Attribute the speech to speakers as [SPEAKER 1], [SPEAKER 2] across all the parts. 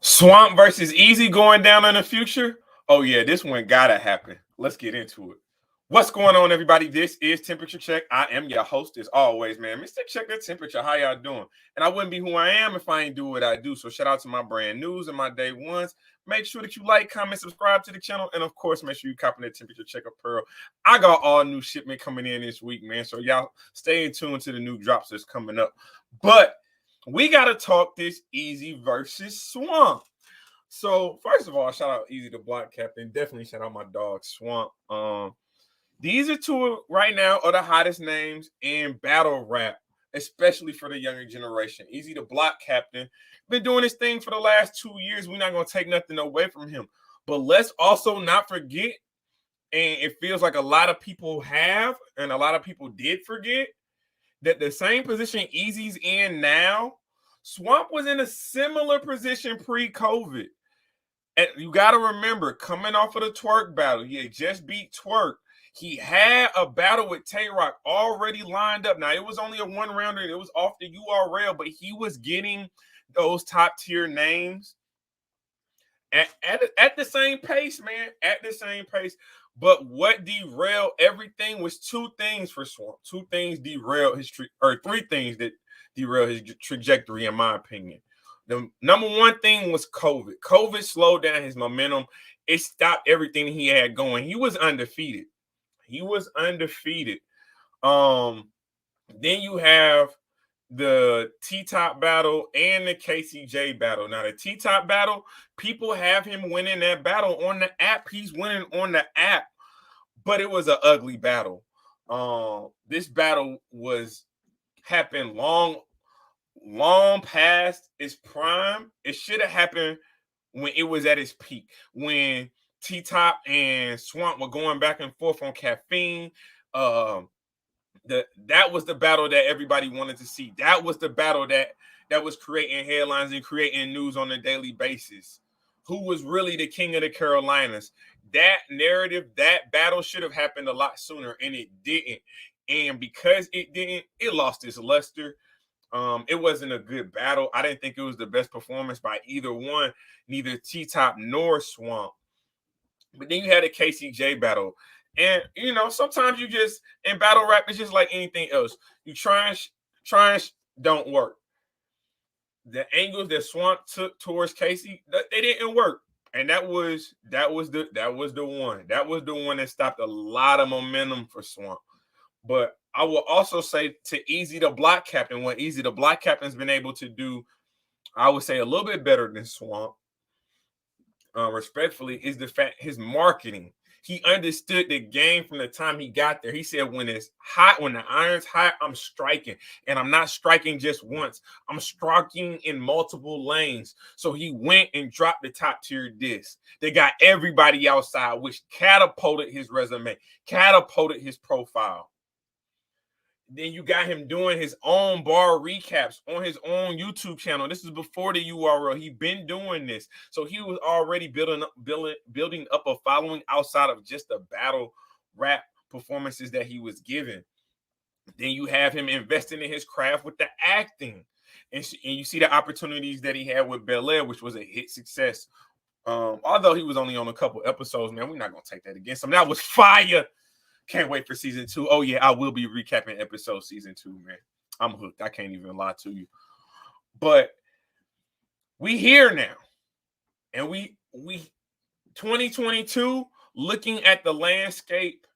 [SPEAKER 1] Swamp versus Easy going down in the future? Oh, yeah, this one gotta happen. Let's get into it. What's going on, everybody? This is Temperature Check. I am your host, as always, man. Mr. Check the Temperature. How y'all doing? And I wouldn't be who I am if I ain't do what I do. So shout out to my brand news and my day ones. Make sure that you like, comment, subscribe to the channel. And, of course, make sure you copy the Temperature Check Apparel. I got all new shipment coming in this week, man. So y'all stay in tune to the new drops that's coming up. But we got to talk this Easy versus Swamp. So, first of all, shout out Easy the Block Captain. Definitely shout out my dog Swamp. These are two right now are the hottest names in battle rap, especially for the younger generation. Easy the Block Captain. Been doing this thing for the last 2 years. We're not going to take nothing away from him. But let's also not forget, and it feels like a lot of people have, and a lot of people did forget, that the same position Easy's in now, Swamp was in a similar position pre-COVID. And you got to remember, coming off of the Twerk battle, he had just beat Twerk. He had a battle with Tay-Rock already lined up. Now, it was only a one-rounder. It was off the URL, but he was getting those top-tier names at the same pace, man, at the same pace. But what derailed everything was two things for Swamp. Two things derailed his three things that derailed his trajectory, in my opinion. The number one thing was COVID. COVID slowed down his momentum. It stopped everything he had going. He was undefeated. Then you have the T-Top battle and the KCJ battle. Now, the T-Top battle, people have him winning that battle on the app. He's winning on the app, but it was an ugly battle. This battle happened long past its prime. It should have happened when it was at its peak, when T-Top and Swamp were going back and forth on Caffeine. That was the battle that everybody wanted to see. That was the battle that was creating headlines and creating news on a daily basis. Who was really the king of the Carolinas? That narrative, that battle should have happened a lot sooner, and it didn't. And because it didn't, it lost its luster. It wasn't a good battle. I didn't think it was the best performance by either one, neither T-Top nor Swamp. But then you had a KCJ battle. And, sometimes you just, in battle rap, it's just like anything else. You try and don't work. The angles that Swamp took towards Casey, they didn't work. And that was the one. That was the one that stopped a lot of momentum for Swamp. But I will also say to Easy the Block Captain, what Easy the Block Captain's been able to do, I would say a little bit better than Swamp, respectfully, is the fact his marketing. He understood the game from the time he got there. He said, when it's hot, when the iron's hot, I'm striking. And I'm not striking just once. I'm striking in multiple lanes. So he went and dropped the top tier disc. They got everybody outside, which catapulted his resume, catapulted his profile. Then you got him doing his own bar recaps on his own YouTube channel. This is before the URL. He'd been doing this. So he was already building up a following outside of just the battle rap performances that he was giving. Then you have him investing in his craft with the acting. And you see the opportunities that he had with Bel Air, which was a hit success. Although he was only on a couple episodes, man, we're not going to take that against him. That was fire. Can't wait for season 2. Oh, yeah, I will be recapping episode season 2, man. I'm hooked. I can't even lie to you. But we here now. And we 2022, looking at the landscape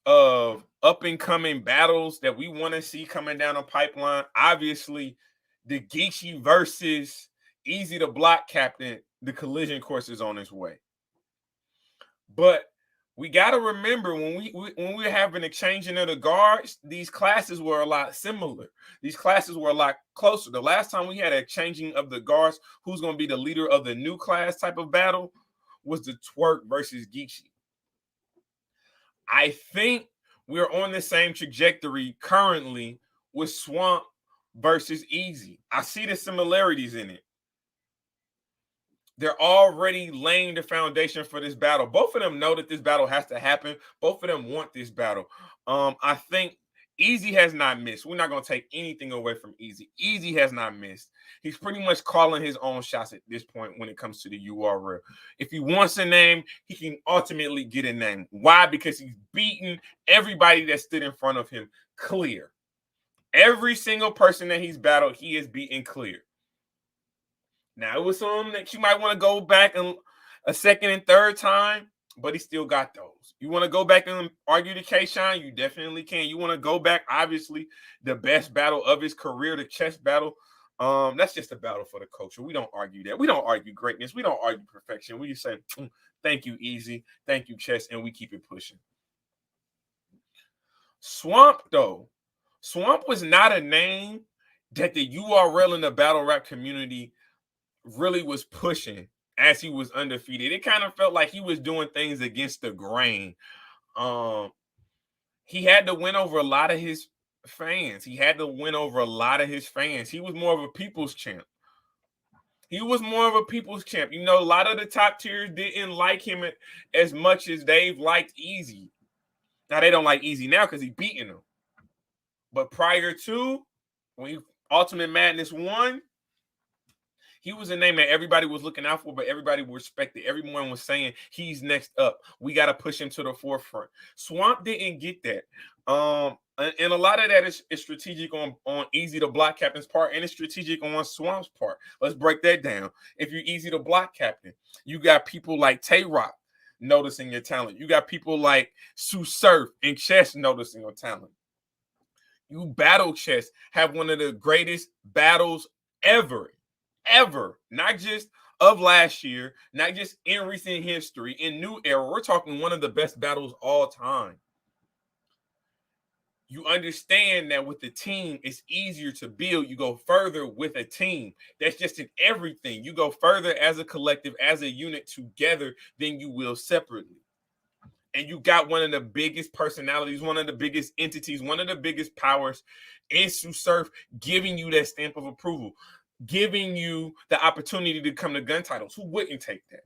[SPEAKER 1] of up-and-coming battles that we want to see coming down the pipeline. Obviously, the Geechee versus Easy the Block Captain, the collision course is on its way. But we got to remember, when we were having a changing of the guards, these classes were a lot similar. These classes were a lot closer. The last time we had a changing of the guards, who's going to be the leader of the new class type of battle, was the Twerk versus Geechee. I think we're on the same trajectory currently with Swamp versus Easy. I see the similarities in it. They're already laying the foundation for this battle. Both of them know that this battle has to happen. Both of them want this battle. I think EAZY has not missed. We're not going to take anything away from EAZY. EAZY has not missed. He's pretty much calling his own shots at this point when it comes to the URL. If he wants a name, he can ultimately get a name. Why? Because he's beaten everybody that stood in front of him clear. Every single person that he's battled, he has beaten clear. Now, it was some that you might want to go back and a second and third time, but he still got those. You want to go back and argue the K-Shine? You definitely can. You want to go back, obviously, the best battle of his career, the chess battle. That's just a battle for the culture. We don't argue that. We don't argue greatness. We don't argue perfection. We just say, thank you, EAZY. Thank you, chess, and we keep it pushing. Swamp, though. Swamp was not a name that the URL in the battle rap community really was pushing as he was undefeated. It kind of felt like he was doing things against the grain. He had to win over a lot of his fans. He was more of a people's champ. You know, a lot of the top tiers didn't like him as much as they've liked EAZY. Now, they don't like EAZY now because he's beating them. But prior to, when Ultimate Madness won, he was a name that everybody was looking out for, but everybody respected. Everyone was saying he's next up. We got to push him to the forefront. Swamp didn't get that. And a lot of that is strategic on EAZY the Block Captain's part, and it's strategic on Swamp's part. Let's break that down. If you're EAZY the Block Captain, you got people like Tay Rock noticing your talent. You got people like Sue Surf and Chess noticing your talent. You battle chess, have one of the greatest battles ever, not just of last year, not just in recent history, in new era. We're talking one of the best battles all time. You understand that with the team, it's easier to build. You go further with a team. That's just in everything. You go further as a collective, as a unit together than you will separately. And you got one of the biggest personalities, one of the biggest entities, one of the biggest powers in Sue Surf giving you that stamp of approval, giving you the opportunity to come to gun titles. Who wouldn't take that?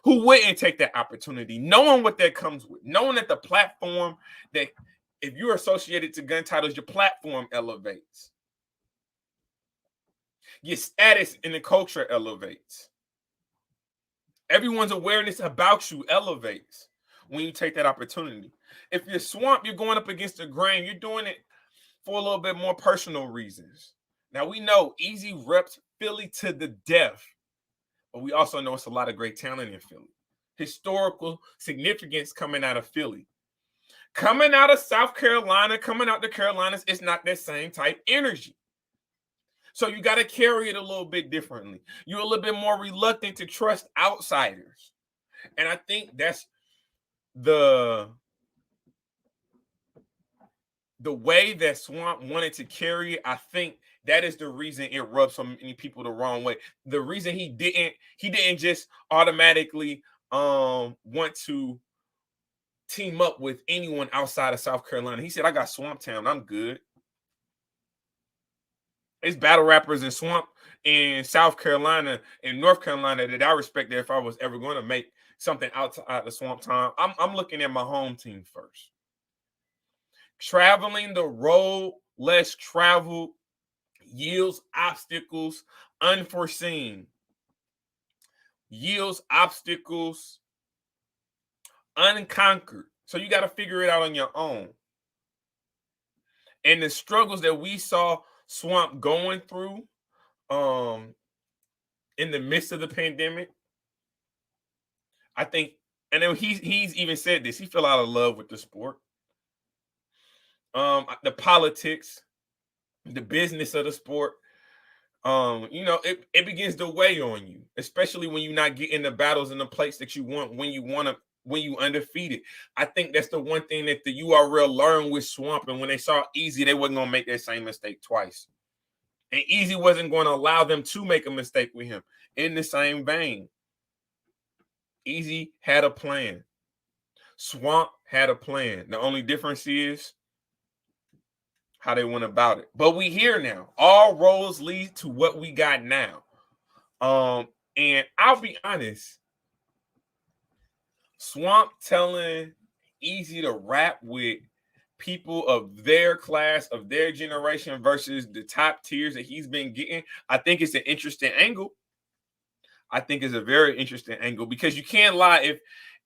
[SPEAKER 1] Who wouldn't take that opportunity? Knowing what that comes with, knowing that the platform, that if you're associated to gun titles, your platform elevates. Your status in the culture elevates. Everyone's awareness about you elevates when you take that opportunity. If you're Swamp, you're going up against the grain. You're doing it for a little bit more personal reasons. Now, we know EAZY reps Philly to the death, but we also know it's a lot of great talent in Philly. Historical significance coming out of Philly. Coming out of South Carolina, coming out the Carolinas, it's not that same type energy. So you got to carry it a little bit differently. You're a little bit more reluctant to trust outsiders. And I think that's the way that Swamp wanted to carry it. I think that is the reason it rubs so many people the wrong way. The reason he didn't just automatically want to team up with anyone outside of South Carolina. He said, I got Swamp Town. I'm good. It's battle rappers in Swamp in South Carolina and North Carolina that I respect that if I was ever going to make something outside the Swamp Town, I'm looking at my home team first. Traveling the road less traveled yields obstacles unforeseen. Yields obstacles unconquered. So you got to figure it out on your own. And the struggles that we saw Swamp going through in the midst of the pandemic, I think, and then he's even said this, he fell out of love with the sport. The politics, the business of the sport, it begins to weigh on you, especially when you're not getting the battles and the plates that you want when you undefeated. I think that's the one thing that the URL learned with Swamp, and when they saw EAZY, they wasn't gonna make that same mistake twice. And EAZY wasn't going to allow them to make a mistake with him. In the same vein, EAZY had a plan. Swamp had a plan. The only difference is how they went about it. But we here now. All roads lead to what we got now. And I'll be honest, Swamp telling EAZY to rap with people of their class, of their generation versus the top tiers that he's been getting, I think it's an interesting angle. I think it's a very interesting angle because you can't lie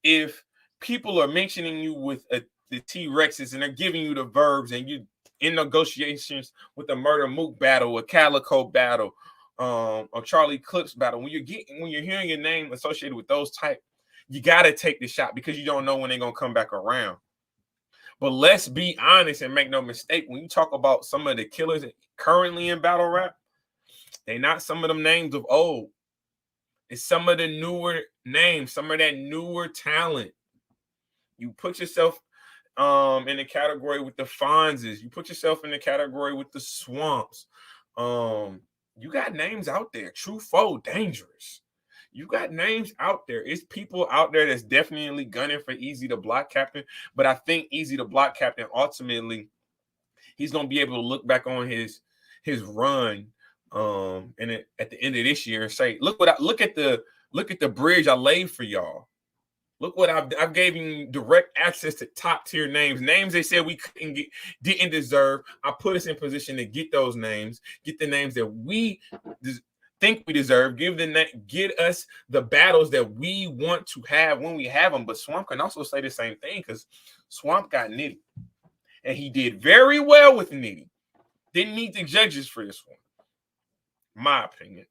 [SPEAKER 1] if people are mentioning you with the T-Rexes and they're giving you the verbs and you in negotiations with the Murder Mook battle, a Calico battle, or Charlie Clips battle. When you're hearing your name associated with those type, you gotta take the shot because you don't know when they're gonna come back around. But let's be honest and make no mistake. When you talk about some of the killers currently in battle rap, they're not some of them names of old. It's some of the newer names, some of that newer talent. You put yourself in the category with the Fonzes. You put yourself in the category with the Swamps. You got names out there. True Foe, Dangerous. You got names out there. It's people out there that's definitely gunning for EAZY the Block Captain. But I think EAZY the Block Captain ultimately he's gonna be able to look back on his run and at the end of this year and say, look at the bridge I laid for y'all. Look what I've gave you direct access to top tier names they said we didn't deserve. I put us in position to get those names, get the names that we think we deserve, get us the battles that we want to have when we have them. But Swamp can also say the same thing because Swamp got Nitty. And he did very well with Nitty. Didn't need the judges for this one. My opinion.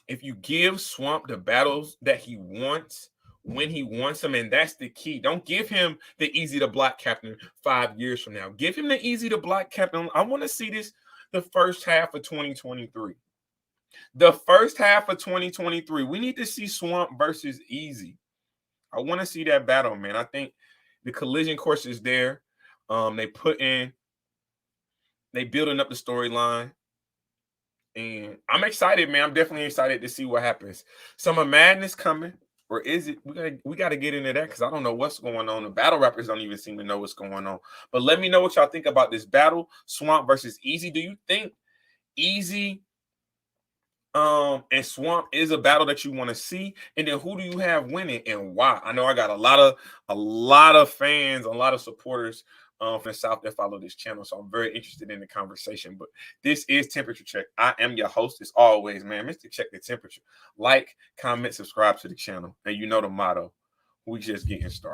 [SPEAKER 1] If you give Swamp the battles that he wants when he wants them, and that's the key. Don't give him the EAZY the Block Captain 5 years from now. Give him the EAZY the Block Captain. I want to see this the first half of 2023. The first half of 2023. We need to see Swamp versus EAZY. I want to see that battle, man. I think the collision course is there. They building up the storyline. And I'm excited, man. I'm definitely excited to see what happens. Summer Madness coming, or is it? We gotta get into that because I don't know what's going on. The battle rappers don't even seem to know what's going on. But let me know what y'all think about this battle, Swamp versus EAZY. Do you think EAZY and Swamp is a battle that you want to see? And then who do you have winning and why? I know I got a lot of fans, a lot of supporters from the South that follow this channel. So I'm very interested in the conversation. But this is Temperature Check. I am your host as always, man. Mr. Check the Temperature. Like, comment, subscribe to the channel. And you know the motto. We just getting started.